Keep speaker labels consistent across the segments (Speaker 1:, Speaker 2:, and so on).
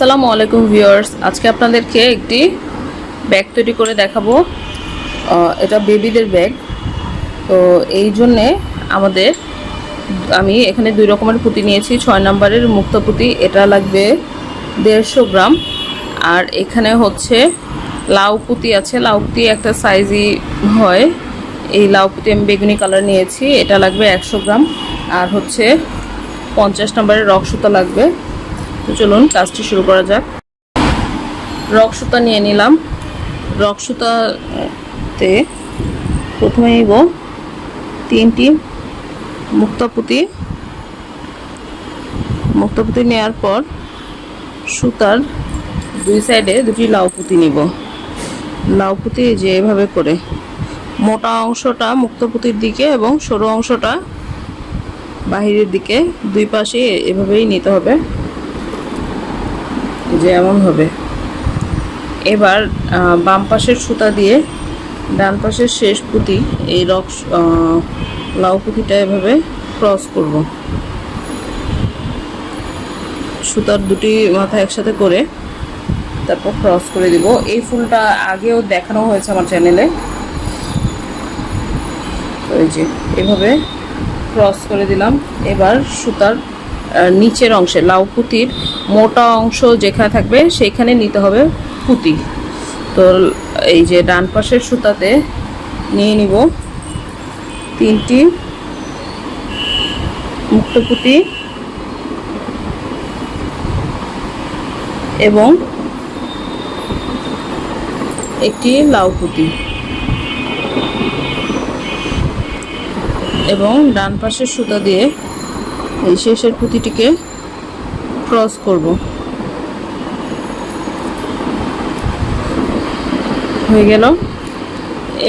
Speaker 1: আসসালামু আলাইকুম ভিউয়ার্স, আজকে আপনাদেরকে একটি ব্যাগ তৈরি করে দেখাবো। এটা বেবিদের ব্যাগ। তো এই জন্যে আমি এখানে 2 রকমের পুঁতি নিয়েছি। 6 নম্বরের মুক্ত পুঁতি, এটা লাগবে 150 গ্রাম। আর এখানে হচ্ছে লাউ পুঁতি আছে। লাউ পুঁতি একটা সাইজই হয়। এই লাউ পুঁতি আমি বেগুনি কালার নিয়েছি, এটা লাগবে 100 গ্রাম। আর হচ্ছে 50 নম্বরের রক সুতা লাগবে। তো চলুন কাজটি শুরু করা যাক। রক সুতা নিয়ে নিলাম। রক সুতাতে প্রথমে নিব 3টি মুক্তা পুঁতি। নেওয়ার পর সুতার 2 সাইডে 2টি লাউ পুঁতি নিব। লাউ পুঁতি যে এভাবে করে মোটা অংশটা মুক্তা পুঁতির দিকে এবং সরু অংশটা বাহিরের দিকে, 2 পাশে এভাবেই নিতে হবে, যেমন হবে। এবার বাম পাশের সুতা দিয়ে ডান পাশের শেষ পুঁতি এই লাউ পুঁতিটা এভাবে ক্রস করব। সুতার 2টি মাথা একসাথে করে তারপর ক্রস করে দিব। এই ফুলটা আগেও দেখানো হয়েছে আমার চ্যানেলে। ওই যে এভাবে ক্রস করে দিলাম। এবার সুতার নিচের অংশে লাউ পুঁতির মোটা অংশ যেখানে থাকবে সেইখানে নিতে হবে পুঁতি। তো এই যে ডান পাশের সুতাতে নিয়ে নিব 3টি মুক্ত পুঁতি এবং একটি লাউ পুঁতি, এবং ডান পাশের সুতা দিয়ে এই শেষের পুঁতিটিকে ক্রস করব। হয়ে গেল।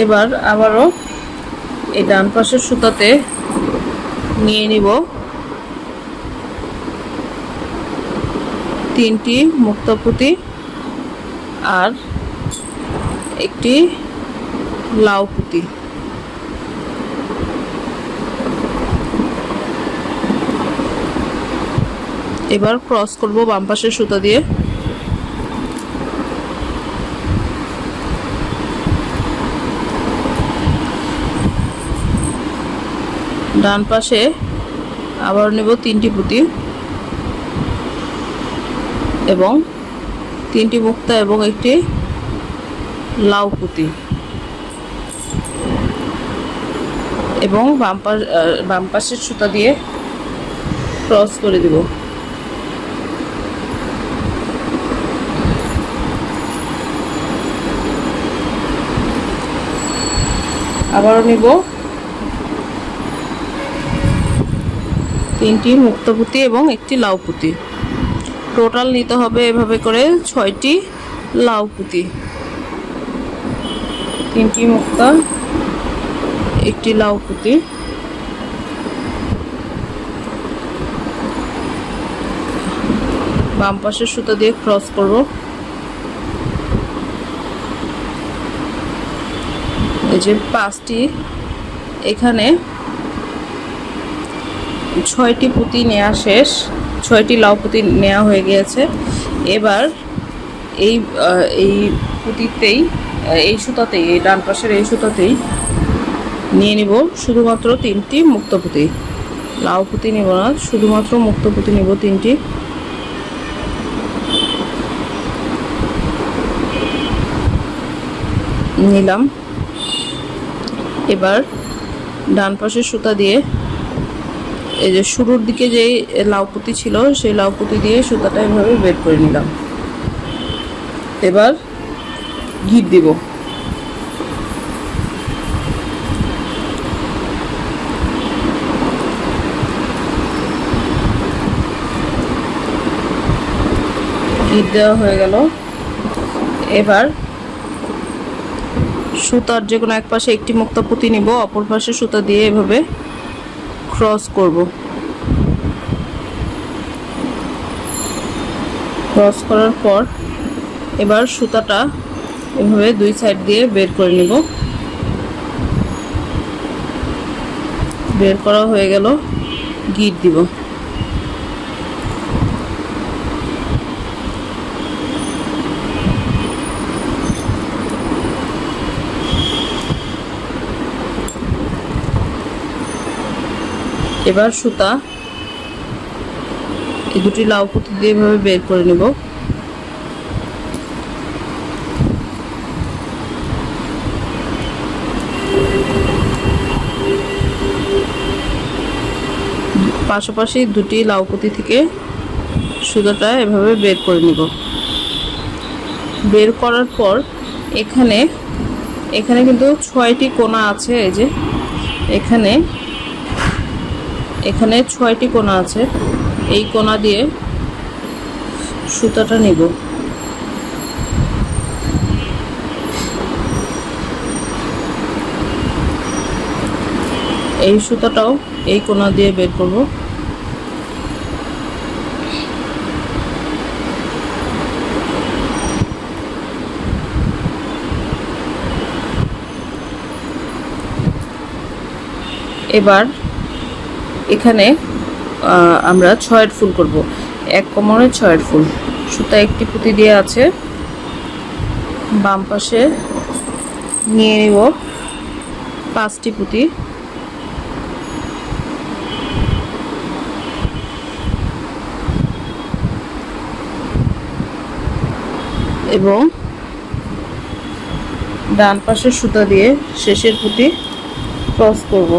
Speaker 1: এবার আবারও এই ডান পাশের সুতাতে নিয়ে নিব 3টি মুক্তা পুঁতি আর একটি লাউ পুঁতি। এবার ক্রস করব বাম পাশের সুতা দিয়ে। ডান পাশে আবার নেব 3টি পুঁতি এবং 3টি মুক্তা এবং একটি লাউ পুঁতি, এবং বাম পাশের সুতা দিয়ে ক্রস করে দেব। আবারও নিব 3টি মুক্ত পুঁতি এবং একটি লাউ পুঁতি। টোটাল নিতে হবে এভাবে করে 6টি লাউ পুঁতি। 3টি মুক্তা, একটি লাউ পুঁতি, বাম পাশের সুতা দিয়ে ক্রস করব। এই যে 5টি, এখানে 6টি পুঁতি নেওয়া শেষ। 6টি লাউ পুঁতি নেওয়া হয়ে গিয়েছে। এবার এই পুঁতিতেই, এই সুতাতেই, এই ডান পাশের এই সুতাতেই নিয়ে নিব শুধুমাত্র 3টি মুক্ত পুঁতি। লাউ পুঁতি নিব না, শুধুমাত্র মুক্ত পুঁতি নিব 3টি। নিলাম। এবার ডান পাশের সুতা দিয়ে এই যে শুরুর দিকে যে লাউ পুঁতি ছিল সেই লাউ পুঁতি দিয়ে সুতাটা এভাবে বের করে নিলাম। এবার গিট দিব। গিট দেওয়া হয়ে গেল। এবার সুতার যে কোনো এক পাশে একটি মুক্তা পুঁতি নিব, অপর পাশে সুতা দিয়ে এভাবে ক্রস করব। ক্রস করার পর এবার সুতাটা এভাবে 2 সাইড দিয়ে বের করে নিব। বের করা হয়ে গেল। গিট দিব। এবার সুতা এই দুটি লাউ পুঁতি দিয়ে এভাবে বের করে নেব। পাশাপাশি দুটি লাউ পুঁতি থেকে সুতাটা এভাবে বের করে নিব। বের করার পর এখানে কিন্তু 6টি কোণা আছে। এই যে এখানে 6টি কোণা আছে। এই কোণা দিয়ে সুতাটা নিব। এই সুতাটাও এই কোণা দিয়ে বের করব। এবার এখানে আমরা 6এর ফুল করব। 1 কোমরে 6এর ফুল। সুতা একটি পুঁতি দিয়ে আছে। বাম পাশে নিয়ে নিব 5টি পুঁতি। এবং ডান পাশের সুতা দিয়ে শেষের পুঁতি ক্রস করব।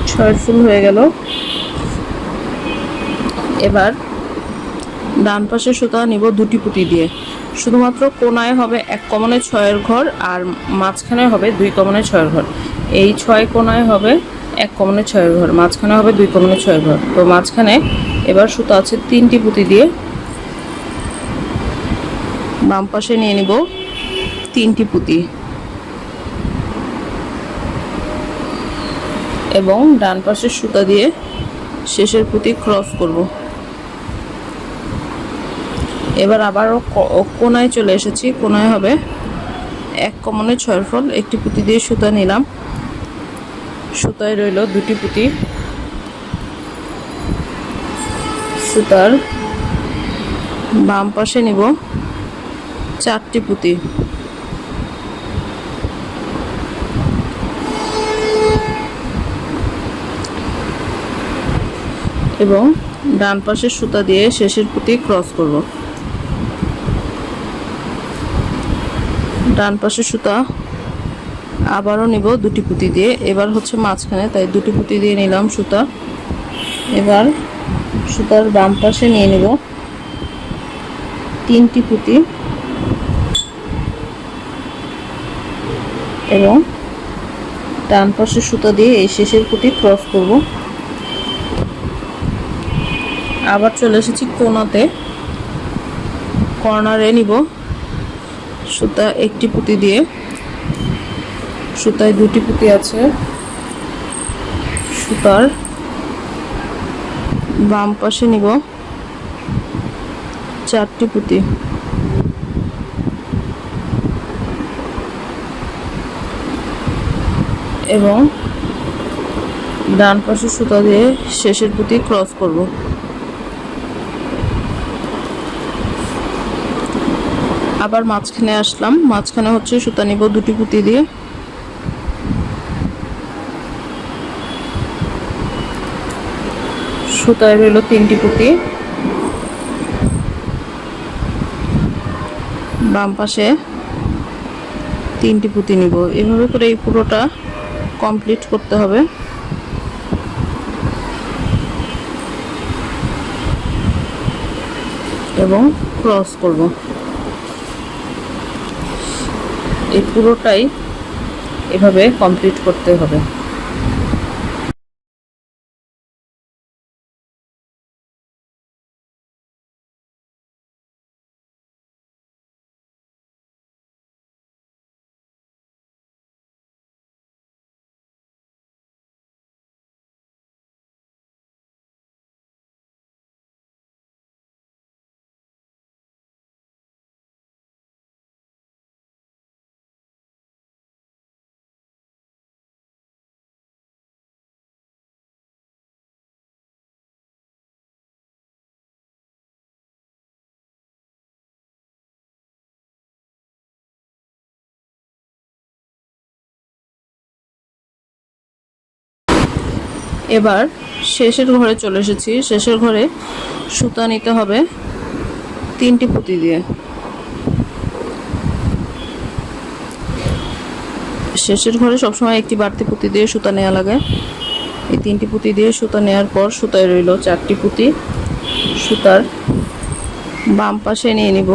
Speaker 1: ছয়ের ফুল হয়ে গেল। এবার ডান পাশের সুতা নিব দুটি পুঁতি দিয়ে। শুধুমাত্র কোণায় হবে 1 কোমরে 6এর ঘর, আর মাঝখানে হবে 2 কোমরে 6এর ঘর। এই 6 কোণায় হবে 1 কোমরে 6এর ঘর, মাঝখানে হবে 2 কোমরে 6এর ঘর। তো মাঝখানে এবার সুতা আছে 3টি পুঁতি দিয়ে বাম পাশে নিয়ে নিব 3টি পুঁতি এবং ডান পাশের সুতা দিয়ে শেষের পুঁতি ক্রস করব। এবার আবারও কোণায় চলে এসেছি। কোণায় হবে 1 কোমরে 6এর ফুল। একটি পুঁতি দিয়ে সুতা নিলাম। সুতায় রইল দুটি পুঁতি। সুতার বাম পাশে নিব 4টি পুঁতি এবং ডান পাশের সুতা দিয়ে শেষের পুঁতি ক্রস করব। ডান পাশের সুতা আবারও নিব দুটি পুঁতি দিয়ে। এবার হচ্ছে মাঝখানে, তাই দুটি পুঁতি দিয়ে নিলাম সুতা। এবার সুতার বাম পাশে নিয়ে নিব 3টি পুঁতি এবং ডান পাশের সুতা দিয়ে এই শেষের পুঁতি ক্রস করব। আবার চলে এসেছি কোণাতে। কর্নারে নিব সুতা একটি পুঁতি দিয়ে। সুতায় দুটি পুঁতি আছে। সুতার বাম পাশে নিব 4টি পুঁতি এবং ডান পাশের সুতা দিয়ে শেষের পুঁতি ক্রস করব। আবার মাঝখানে আসলাম। মাঝখানে হচ্ছে সুতা নিব দুটি পুঁতি দিয়ে। সুতায় রইল 3টি পুঁতি। বাম পাশে 3টি পুঁতি নিব। এভাবে করে এই পুরোটা কমপ্লিট করতে হবে। এবং ক্রস করব। এই পুরোটাই এভাবে কমপ্লিট করতে হবে। এবার শেষের ঘরে চলে এসেছি। শেষের ঘরে সুতা নিতে হবে 3টি পুঁতি দিয়ে। শেষের ঘরে সবসময় একটি বাড়তি পুঁতি দিয়ে সুতা নেওয়া লাগে। এই 3টি পুঁতি দিয়ে সুতা নেওয়ার পর সুতায় রইল 4টি পুঁতি। সুতার বাম পাশে নিয়ে নিব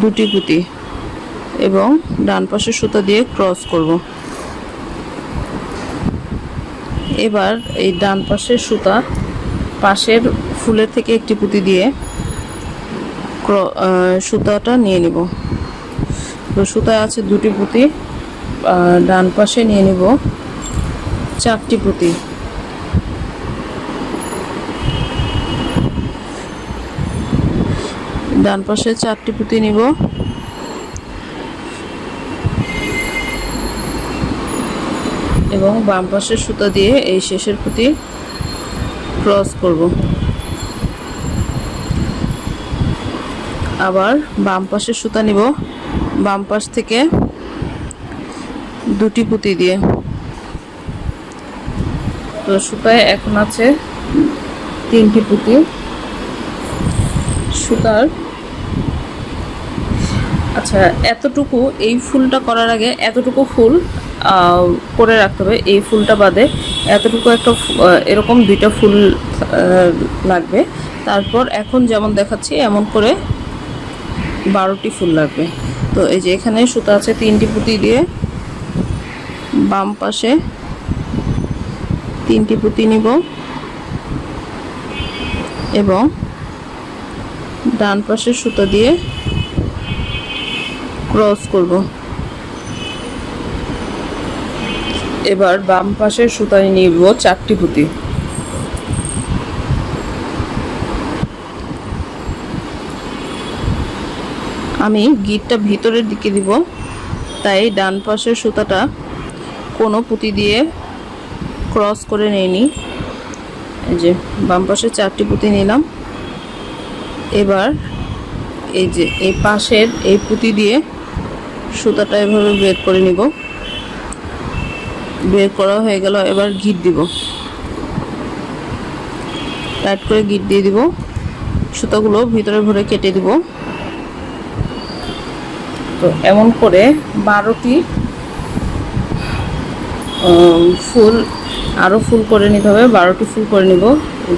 Speaker 1: 2টি পুঁতি এবং ডান পাশে সুতা দিয়ে ক্রস করব। এবার এই ডান পাশের সুতা পাশের ফুলের থেকে একটি পুঁতি দিয়ে সুতাটা নিয়ে নিব। তো সুতায় আছে 2টি পুঁতি, ডান পাশে নিয়ে নিব 4টি পুঁতি। ডান পাশে 4টি পুঁতি নিব এবং বাম পাশের সুতা দিয়ে এই শেষের পুঁতি ক্রস করব। আবার বাম পাশের সুতা নিব, বাম পাশ থেকে 2টি পুঁতি দিয়ে। তো সুতায় এখন আছে 3টি পুঁতি। সুতার আচ্ছা, এতটুকু এই ফুলটা করার আগে এতটুকু ফুল করে রাখতে হবে। এই ফুলটা বাদে এতটুকু একটা এরকম 2টা ফুল লাগবে। তারপর এখন যেমন দেখাচ্ছি এমন করে 12টি ফুল লাগবে। তো এই যে এখানে সুতা আছে 3টি পুঁতি দিয়ে বাম পাশে 3টি পুঁতি নিব এবং ডান পাশের সুতা দিয়ে ক্রস করব। এবার বাম পাশের সুতায় নিব 4টি পুঁতি। আমি গিটটা ভিতরের দিকে দিব, তাই ডান পাশের সুতাটা কোনো পুঁতি দিয়ে ক্রস করে নেইনি। এই যে বাম পাশে 4টি পুঁতি নিলাম। এবার এই যে এই পাশের এই পুঁতি দিয়ে সুতাটা এভাবে বের করে নিব। বের করা হয়ে গেল। এবার গিট দিব, টাইট করে গিট দিয়ে দিব। সুতাগুলো ভিতরে ভরে কেটে দিব। তো এমন করে 12টি ফুল আরও ফুল করে নিতে হবে। 12টি ফুল করে নিব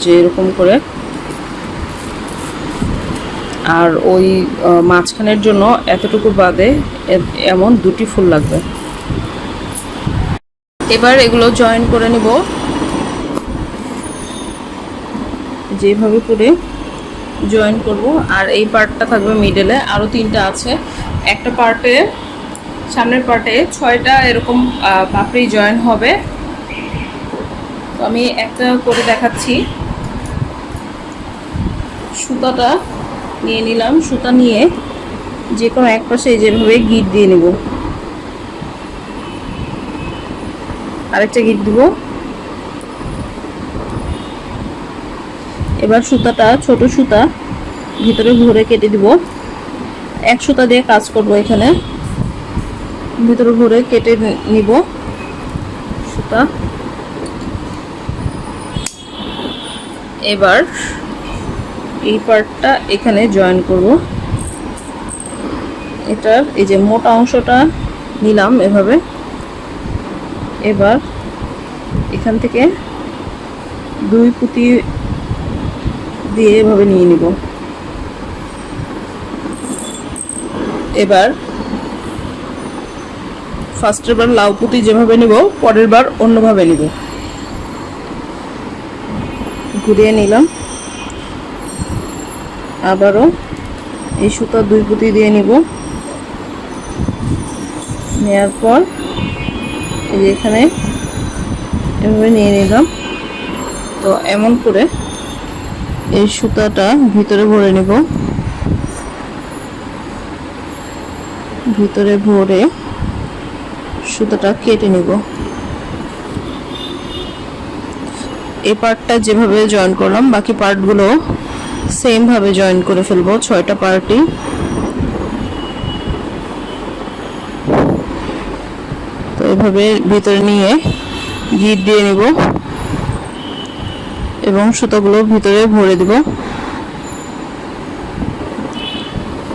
Speaker 1: যে এরকম করে। আর ওই মাঝখানের জন্য এতটুকু বাদে এমন 2টি ফুল লাগবে। এবার এগুলো জয়েন করে নিব যেভাবে করে জয়েন করব। আর এই পার্টটা থাকবে মিডলে। আরও 3টা আছে। একটা পার্টে সামনের পার্টে 6টা এরকম পাপড়ি জয়েন হবে। তো আমি একটা করে দেখাচ্ছি। সুতাটা নিয়ে নিলাম। সুতা নিয়ে যে কোনো এক পাশে যেভাবে গিট দিয়ে নেব। আরেকটা গিট দিব। এবার সুতাটা ছোট সুতা ভিতরে ভরে কেটে দিব। এক সুতা দিয়ে কাজ করব। এখানে ভিতরে ভরে কেটে নিব সুতা। এবার এই পার্টটা এখানে জয়েন করব। এটার এই যে মোটা অংশটা নিলাম এভাবে। এবার এখান থেকে 2 পুঁতি দিয়ে এভাবে নিয়ে নিব। এবার ফার্স্টের বার লাউ পুঁতি যেভাবে নিব পরের বার অন্যভাবে নিব। ঘুরিয়ে নিলাম। আবারও এই সুতা 2 পুঁতি দিয়ে নিব। নেওয়ার পর এই যে এখানে এভাবে নিয়ে নিলাম। তো এমন করে এই সুতাটা ভিতরে ভরে নিব। ভিতরে ভরে সুতাটা কেটে নিব। এই পার্টটা যেভাবে জয়েন করলাম বাকি পার্টগুলো সেম ভাবে জয়েন করে ফেলবো। 6টা পার্টই। তো এভাবে ভিতরে নিয়ে গিট দিয়ে নিব। এবং সুতাগুলো ভিতরে ভরে দেব।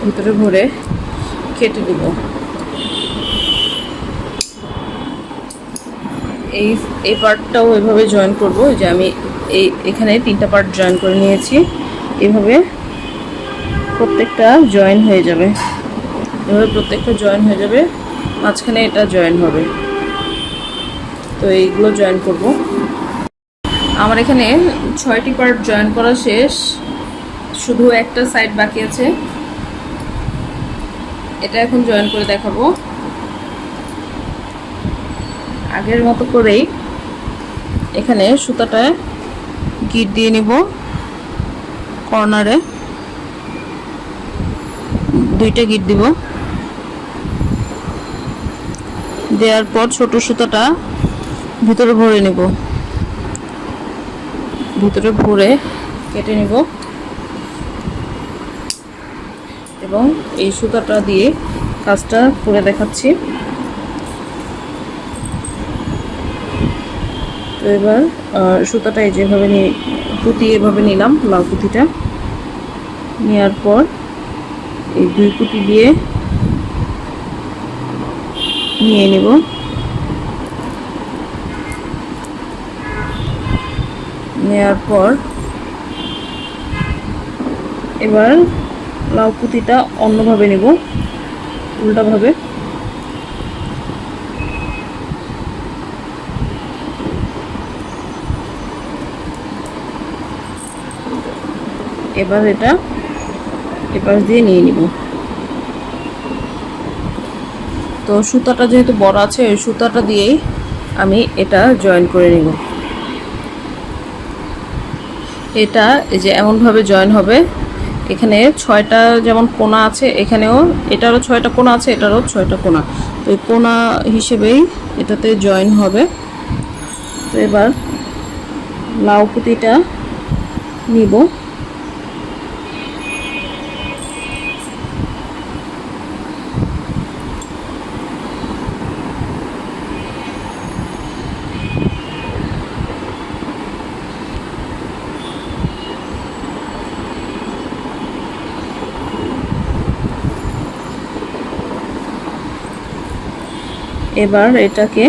Speaker 1: ভিতরে ভরে কেটে দেব। এই পার্টটাও এভাবে জয়েন করব, যে আমি এখানে 3টা পার্ট জয়েন করে নিয়েছি। এভাবে প্রত্যেকটা জয়েন হয়ে যাবে, মাঝখানে এটা জয়েন হবে। তো এইগুলো জয়েন করব। আমার এখানে 6টি পার্ট জয়েন করা শেষ, শুধু একটা সাইড বাকি আছে। এটা এখন জয়েন করে দেখাবো। আগের মতো করেই এখানে সুতাটা গিট দিয়ে নিব। কর্নারে 2টা গিট দিব। দেওয়ার পর ছোট সুতাটা ভিতরে ভরে নেব, ভিতরে ভরে কেটে নিব এবং এই সুতাটা দিয়ে কাজটা করে দেখাচ্ছি। তো এবার সুতাটা এই যেভাবে পুঁতি এভাবে নিলাম, লাউ পুঁতিটা নেওয়ার পর এই 2 পুঁতি দিয়ে নিয়ে নেব। নেওয়ার পর এবার লাউ পুঁতিটা অন্যভাবে নেব, উল্টাভাবে। এবার এটা এপাশ দিয়ে নিয়ে নিব। তো সুতাটা যেহেতু বড় আছে, ওই সুতাটা দিয়েই আমি এটা জয়েন করে নিব। এটা এই যে এমনভাবে জয়েন হবে। এখানে 6টা যেমন কোণা আছে, এখানেও এটারও 6টা কোণা আছে, এটারও 6টা কোণা। তো এই কোণা হিসেবেই এটাতে জয়েন হবে। তো এবার লাউ পুঁতিটা নিব। এবার এটাকে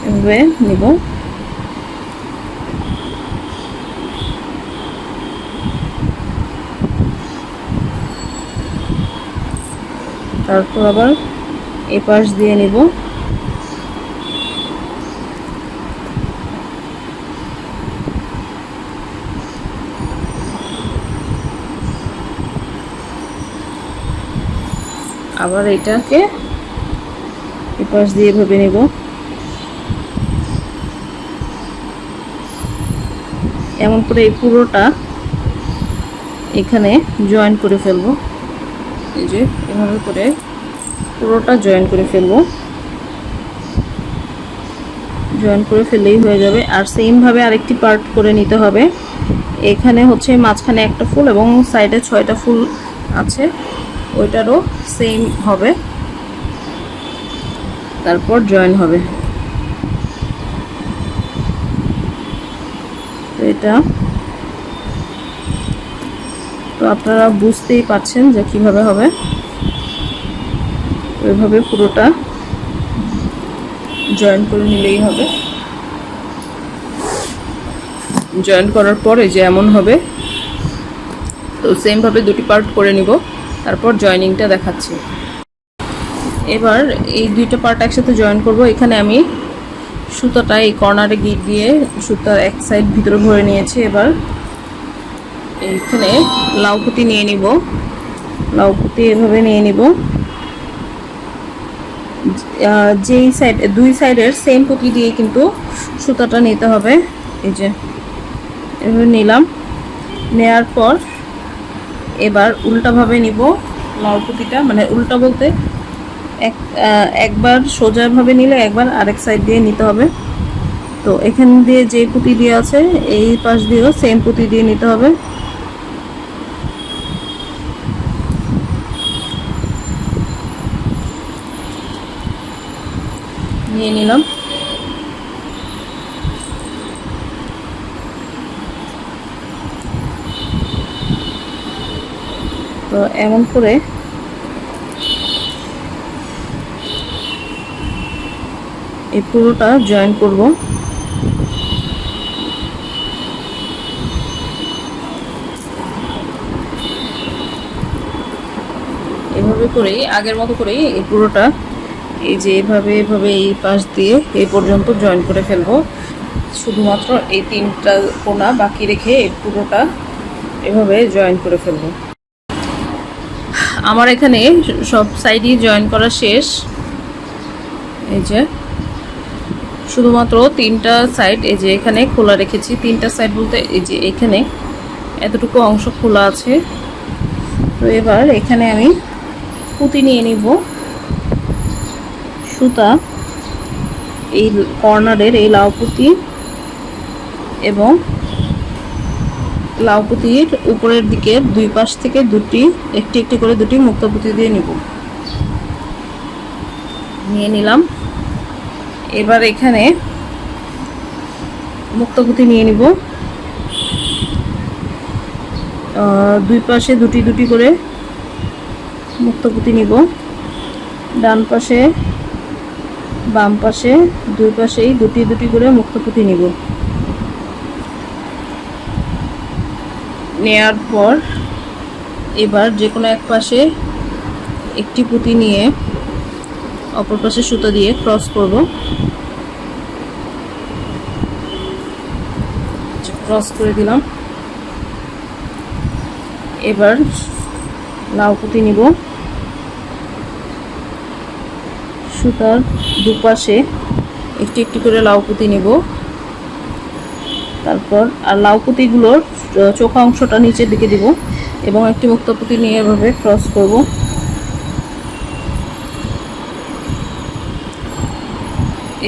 Speaker 1: এভাবে নিব। তারপর আবার এই পাশ দিয়ে নিব। আবার এটাকে এই পাশ দিয়ে এভাবে নিব। এমন করে এই পুরোটা এখানে জয়েন করে ফেলবো। এই যে এভাবে করে পুরোটা জয়েন করে ফেলবো। জয়েন করে ফেললেই হয়ে যাবে। আর সেম ভাবে আরেকটি পার্ট করে নিতে হবে। এখানে হচ্ছে মাঝখানে একটা ফুল এবং সাইডে 6টা ফুল আছে, ওইটারও সেম হবে। তারপর জয়েন হবে। তো এটা তো আপনারা বুঝতেই পারছেন যে কিভাবে হবে। ওইভাবে পুরোটা জয়েন করে নিলেই হবে। জয়েন করার পরে যে এমন হবে, তো সেম ভাবে 2টি পার্ট করে নিব। তারপর জয়েনিংটা দেখাচ্ছি। এবার এই 2টা পার্ট একসাথে জয়েন করব। এখানে আমি সুতাটা এই কর্নারে গিট দিয়ে সুতার এক সাইড ভিতরে ভরে নিয়েছি। এবার এইখানে লাউ পুঁতি নিয়ে নিব। লাউ পুঁতি এভাবে নিয়ে নিব। যেই সাইড 2 সাইডের সেম পুঁতি দিয়ে কিন্তু সুতাটা নিতে হবে। এই যে এভাবে নিলাম। নেয়ার পর এবার উল্টাভাবে নিব লাউ পুঁতিটা, মানে উল্টা বলতে একবার সোজাভাবে নিলে একবার আরেক সাইড দিয়ে নিতে হবে। তো এখান দিয়ে যে পুঁতি দিয়ে আছে এই পাশ দিয়েও সেম পুঁতি দিয়ে নিতে হবে। নিয়ে নিলাম। তো এমন করে এই পুরোটা জয়েন করব। এভাবে করেই আগের মতো করেই এই পুরোটা এই যে এভাবে এভাবে এই পাশ দিয়ে এই পর্যন্ত জয়েন করে ফেলবো। শুধুমাত্র এই 3টা কোণা বাকি রেখে এই পুরোটা এভাবে জয়েন করে ফেলবো। আমার এখানে সব সাইডই জয়েন করা শেষ। এই যে শুধুমাত্র 3টা সাইড এই যে এখানে খোলা রেখেছি। 3টা সাইড বলতে এই যে এখানে এতটুকু অংশ খোলা আছে। তো এবার এখানে আমি পুঁতি নিয়ে নিব। সুতা এই কর্নারের এই লাউ পুঁতি এবং লাউ পুঁতির উপরের দিকে দুই পাশ থেকে একটি একটি করে দুটি মুক্তা পুঁতি দিয়ে নিয়ে নিলাম। এবার এখানে মুক্তা পুঁতি নিয়ে নিব। দুই পাশে দুটি দুটি করে মুক্তা পুঁতি নিব। ডান পাশে বাম পাশে দুই পাশেই দুটি দুটি করে মুক্তা পুঁতি নিব। নেয়ার পর এবার যে কোনো এক পাশে একটি পুঁতি নিয়ে অপর পাশে সুতা দিয়ে ক্রস করব। ক্রস করে দিলাম। এবার লাউ পুঁতি নিব। সুতার দুপাশে একটি একটি করে লাউ পুঁতি নিব। তারপর আর লাউ পুঁতিগুলোর চোখা অংশটা নিচের দিকে দিব এবং একটি মুক্তা পুঁতি নিয়ে এভাবে ক্রস করব।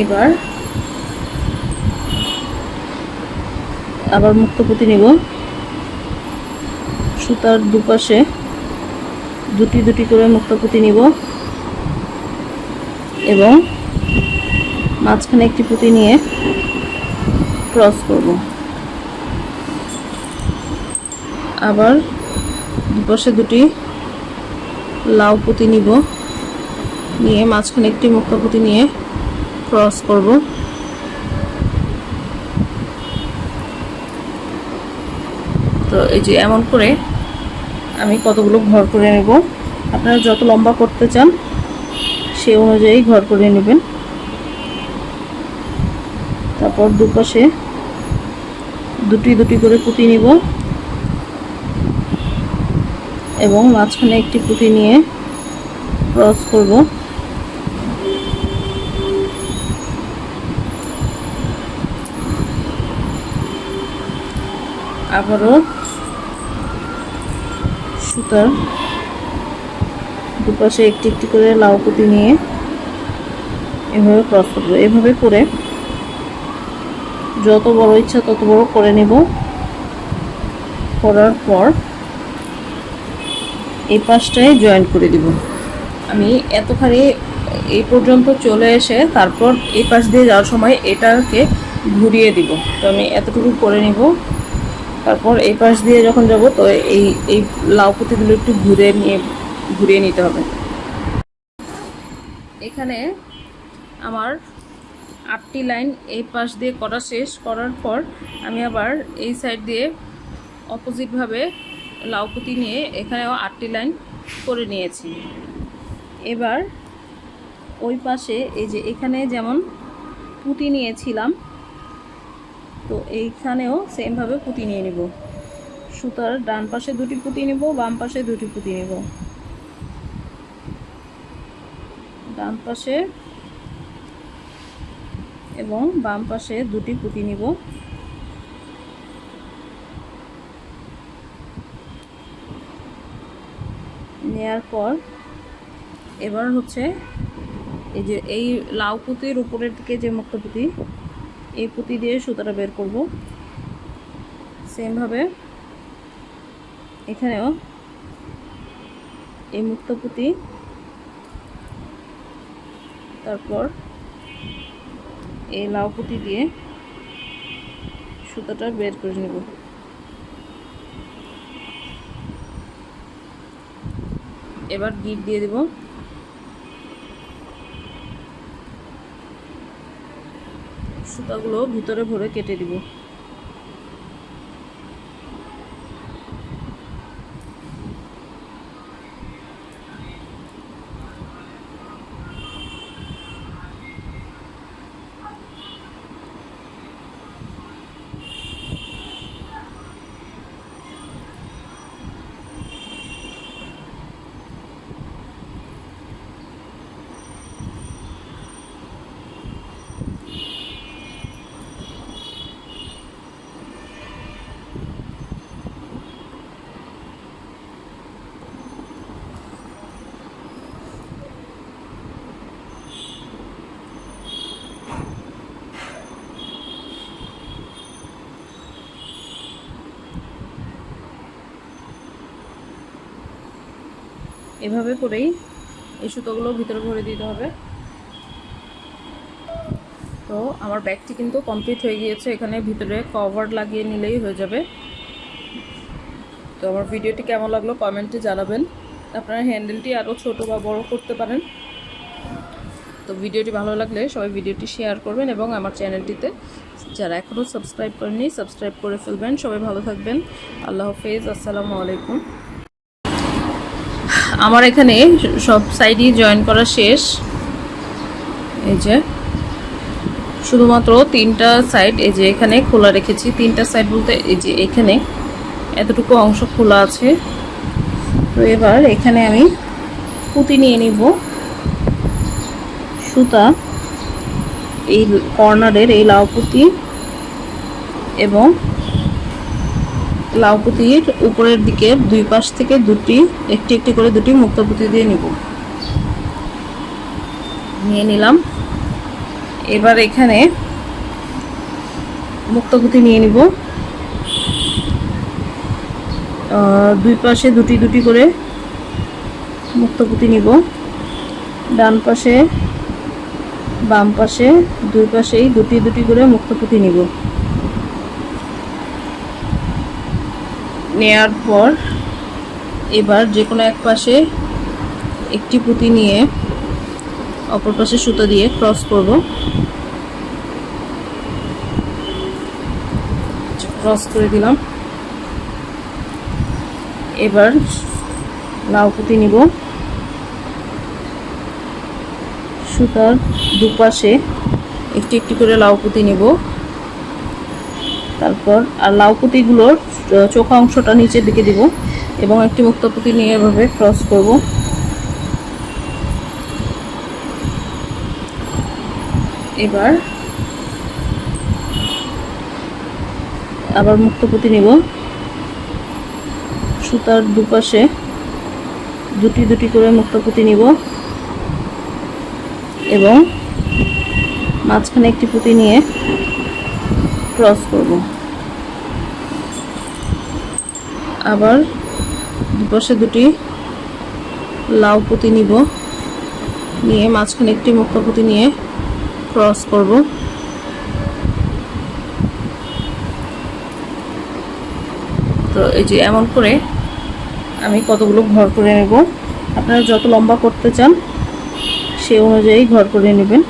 Speaker 1: এবার আবার মুক্তা পুঁতি নিব। সুতার দুপাশে দুটি দুটি করে মুক্তা পুঁতি নিব এবং মাঝখানে একটি পুঁতি নিয়ে ক্রস করব। আবার দুপাশে দুটি লাউ পুঁতি নিব, নিয়ে মাঝখানে একটি মুক্তা পুঁতি নিয়ে ক্রস করব। তো এই যে এমন করে আমি কতগুলো ঘর করে নেব। আপনারা যত লম্বা করতে চান সেই অনুযায়ী ঘর করে নেবেন। তারপর দুপাশে দুটি দুটি করে পুঁতি নিব এবং মাঝখানে একটি পুঁতি নিয়ে ক্রস করব। আবারও সুতার দুপাশে একটি একটি করে লাউ পুঁতি নিয়ে এভাবে ক্রস করব। এভাবে করে যত বড় ইচ্ছা তত বড় করে নেব। করার পর এই পাশটায় জয়েন করে দিব। আমি এতখানি এই পর্যন্ত চলে এসে তারপর এই পাশ দিয়ে যাওয়ার সময় এটাকে ঘুরিয়ে দিব। তো আমি এতটুকু করে নিব। তারপর এই পাশ দিয়ে যখন যাব তো এই লাউ পুঁতিগুলো একটু ঘুরিয়ে নিতে হবে। এখানে আমার 8টি লাইন এই পাশ দিয়ে করা শেষ। করার পর আমি আবার এই সাইড দিয়ে অপোজিটভাবে লাউ পুঁতি নিয়ে এখানেও 8টি লাইন করে নিয়েছি। এবার ওই পাশে এই যে এখানে যেমন পুঁতি নিয়েছিলাম তো এইখানেও সেমভাবে পুঁতি নিয়ে নেব। সুতার ডান পাশে দুটি পুঁতি নেব, বাম পাশে দুটি পুঁতি নেব। ডান পাশে এবং বাম পাশে দুটি পুঁতি নিব। নেয়ার পর এবার হচ্ছে এই যে এই লাউ পুঁতির উপরের দিকে যে মুক্তা পুঁতি, এই পুঁতি দিয়ে সুতাটা বের করব। সেমভাবে এখানেও এই মুক্তা পুঁতি, তারপর এই লাউ পুঁতি দিয়ে সুতাটা বের করে নেব। এবার গিট দিয়ে দেব। সুতাগুলো ভিতরে ভরে কেটে দিব। এভাবে করেই এই সুতোগুলো ভিতরে ভরে দিতে হবে। তো আমার ব্যাগটি কিন্তু কমপ্লিট হয়ে গিয়েছে, এখানে ভিতরে কভার লাগিয়ে নিলেই হয়ে যাবে। তো আমার ভিডিওটি কেমন লাগলো কমেন্টে জানাবেন। আপনারা হ্যান্ডেলটি আরও ছোট বা বড় করতে পারেন। তো ভিডিওটি ভালো লাগলে সবাই ভিডিওটি শেয়ার করবেন এবং আমার চ্যানেলটিতে যারা এখনও সাবস্ক্রাইব করেননি সাবস্ক্রাইব করে ফেলবেন। সবাই ভালো থাকবেন। আল্লাহ হাফেজ। আসসালামু আলাইকুম। আমার এখানে সব সাইডই জয়েন করা শেষ। এই যে শুধুমাত্র 3টা সাইড এই যে এখানে খোলা রেখেছি। 3টা সাইড বলতে এই যে এখানে এতটুকু অংশ খোলা আছে। তো এবার এখানে আমি পুঁতি নিয়ে নিব। সুতা এই কর্নারের এই লাউ পুঁতি এবং লাউ পুঁতির উপরের দিকে দুই পাশ থেকে একটি একটি করে দুটি মুক্তা পুঁতি দিয়ে নিয়ে নিলাম। এবার এখানে মুক্তা পুঁতি নিয়ে নিব। দুই পাশে দুটি দুটি করে মুক্তা পুঁতি নিব। ডান পাশে বাম পাশে দুই পাশেই দুটি দুটি করে মুক্তা পুঁতি নিব। নেয়ার পর এবার যে কোনো এক পাশে একটি পুঁতি নিয়ে অপর পাশে সুতা দিয়ে ক্রস করব। ক্রস করে দিলাম। এবার লাউ পুঁতি নিব। সুতার দুপাশে একটি একটি করে লাউ পুঁতি নিব। তারপর আর লাউ পুঁতিগুলোর চোখা অংশটা নিচের দিকে দিব এবং একটি মুক্তা পুঁতি নিয়ে এভাবে ক্রস করব। এবার আবার মুক্তা পুঁতি নিব। সুতার দুপাশে দুটি দুটি করে মুক্তা পুঁতি নিব এবং মাঝখানে একটি পুঁতি নিয়ে ক্রস করব। আবার দুপাশে দুটি লাউ পুঁতি নিব, নিয়ে মাঝখানে একটি মুক্তা পুঁতি নিয়ে ক্রস করব। তো এই যে এমন করে আমি কতগুলো ঘর করে নেব। আপনারা যত লম্বা করতে চান সেই অনুযায়ী ঘর করে নেবেন।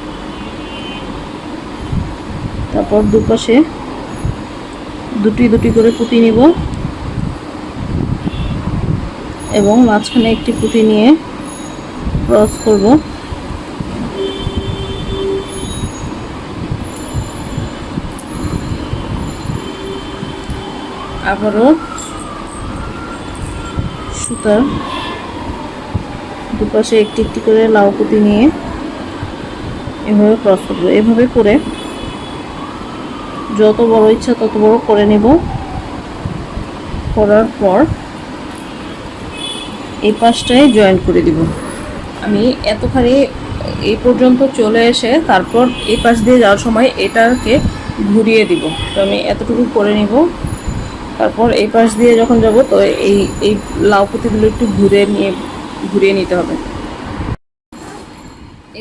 Speaker 1: তারপর দুপাশে দুটি দুটি করে পুঁতি নিব এবং মাঝখানে একটি পুঁতি নিয়ে ক্রস করব। আবারও সুতার দুপাশে একটি একটি করে লাউ পুঁতি নিয়ে এভাবে ক্রস করব। এভাবে করে যত বড় ইচ্ছা তত বড় করে নেব। করার পর এই পাশটায় জয়েন করে দিব। আমি এতখানি এই পর্যন্ত চলে এসে তারপর এই পাশ দিয়ে যাওয়ার সময় এটাকে ঘুরিয়ে দিব। তো আমি এতটুকু করে নিব। তারপর এই পাশ দিয়ে যখন যাব তো এই লাউ পুঁতিগুলো একটু ঘুরিয়ে নিতে হবে।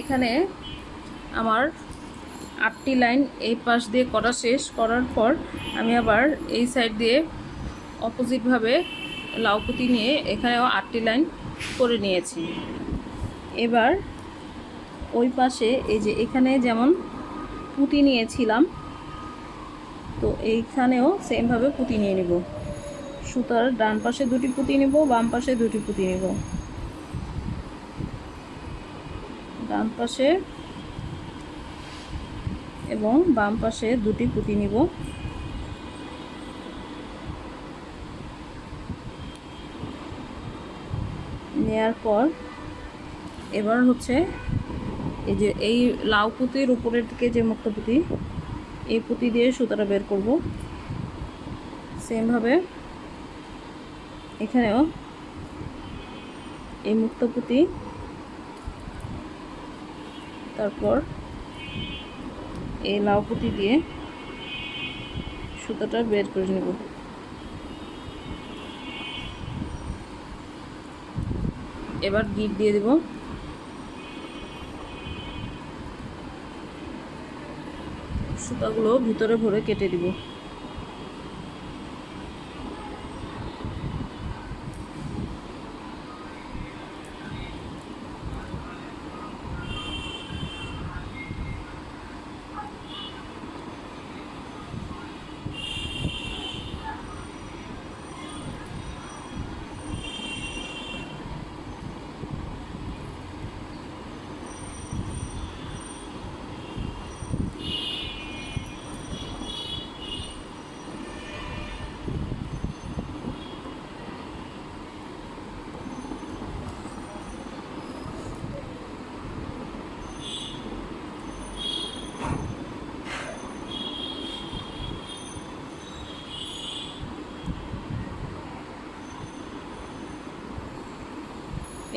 Speaker 1: এখানে আমার 8টি লাইন এই পাশ দিয়ে করা শেষ। করার পর আমি আবার এই সাইড দিয়ে অপোজিটভাবে লাউ পুঁতি নিয়ে এখানেও 8টি লাইন করে নিয়েছি। এবার ওই পাশে এই যে এখানে যেমন পুঁতি নিয়েছিলাম, তো এইখানেও সেমভাবে পুঁতি নিয়ে নিব। সুতার ডান পাশে দুটি পুঁতি নিব, বাম পাশে দুটি পুঁতি নিব। ডান পাশে এবং বাম পাশে দুটি পুঁতি নিব। নেয়ার পর এবার হচ্ছে এই যে এই লাউ পুঁতির উপরের দিকে যে মুক্তা পুঁতি, এই পুঁতি দিয়ে সুতাটা বের করব। সেমভাবে এখানেও এই মুক্তা পুঁতি, তারপর এই লাউ পুঁতি দিয়ে সুতাটা বের করে নেব। এবার গিট দিয়ে দেব। সুতাগুলো ভিতরে ভরে কেটে দিব।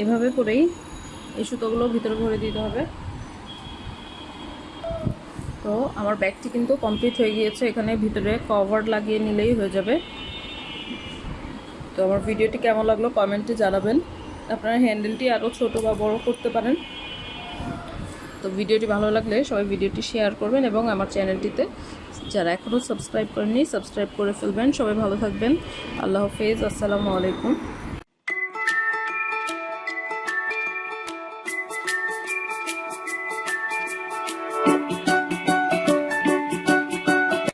Speaker 1: এভাবে করেই এই সুতোগুলো ভিতরে ভরে দিতে হবে। তো আমার ব্যাগটি কিন্তু কমপ্লিট হয়ে গিয়েছে, এখানে ভিতরে কভার লাগিয়ে নিলেই হয়ে যাবে। তো আমার ভিডিওটি কেমন লাগলো কমেন্টে জানাবেন। আপনারা হ্যান্ডেলটি আরও ছোট বা বড় করতে পারেন। তো ভিডিওটি ভালো লাগলে সবাই ভিডিওটি শেয়ার করবেন এবং আমার চ্যানেলটিতে যারা এখনও সাবস্ক্রাইব করেননি সাবস্ক্রাইব করে ফেলবেন। সবাই ভালো থাকবেন। আল্লাহ হাফেজ। আসসালামু আলাইকুম।